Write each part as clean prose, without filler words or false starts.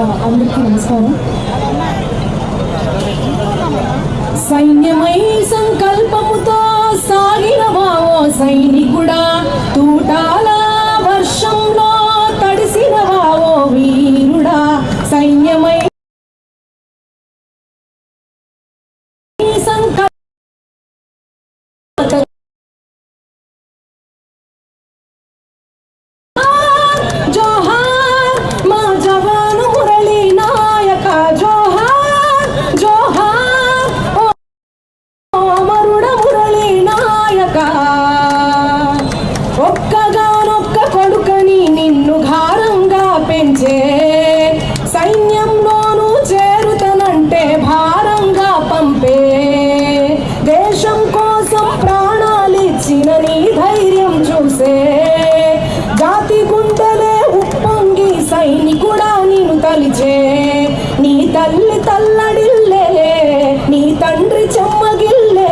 అందరికీ నమస్కారం. సైన్యమై సంకల్పముతో సాగినవా ఓ సైనికుడా, తూటాల వర్షంలో తడిసినవా ఓ వీరుడా. సైన్యమై సంకల్ప ఒక్కగానొక్క కొడుకని నిన్ను ఘారంగా పెంచే, సైన్యంలోనూ చేరుతనంటే భారంగా పంపే, దేశం కోసం ప్రాణాలిచ్చిన నీ ధైర్యం చూసే, జాతి గుండెలే ఉప్పొంగి సైనికుడా నిన్ను తలిచే. నీ తల్లి తల్లడిల్లే, నీ తండ్రి చెమ్మగిల్లే,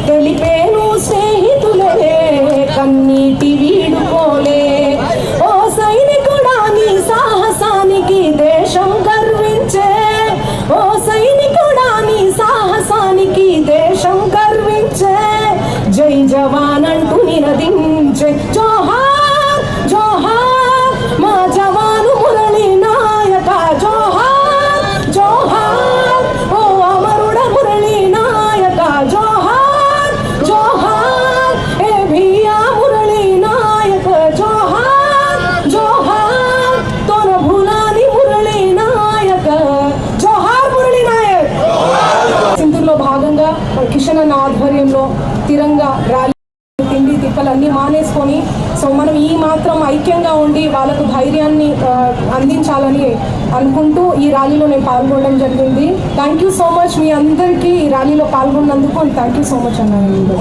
తెలిపేను స్నేహితులే కన్నీటి వీడుకోలే. ఓ సైనికుడా నీ సాహసానికి దేశం గర్వించే, ఓ సైనికుడా నీ సాహసానికి దేశం గర్వించే. జై జవాన్ అంటూ నినదించే, జోహార్ జోహార్ మా జవాను మురళీ నాయక, జోహార్ జోహార్ ఓ అమరుడ మురళీ నాయక, జోహార్ జోహార్ ఏ భియా మురళీ నాయక, జోహార్ జోహార్ తోన భూలాని మురళీ నాయక, జోహార్ మురళీ నాయక్. సింధులో భాగంగా కిషన్ అన్న ఆధ్వర్యంలో తిరంగా ర్యాలీ, తిండి తిప్పలన్నీ మానేసుకొని సో మనం ఈ మాత్రం ఐక్యంగా ఉండి వాళ్ళకు ధైర్యాన్ని అందించాలని అనుకుంటూ ఈ ర్యాలీలో నేను పాల్గొనడం జరిగింది. థ్యాంక్ యూ సో మచ్ మీ అందరికీ ఈ ర్యాలీలో పాల్గొన్నందుకు. థ్యాంక్ యూ సో మచ్ అన్నాను.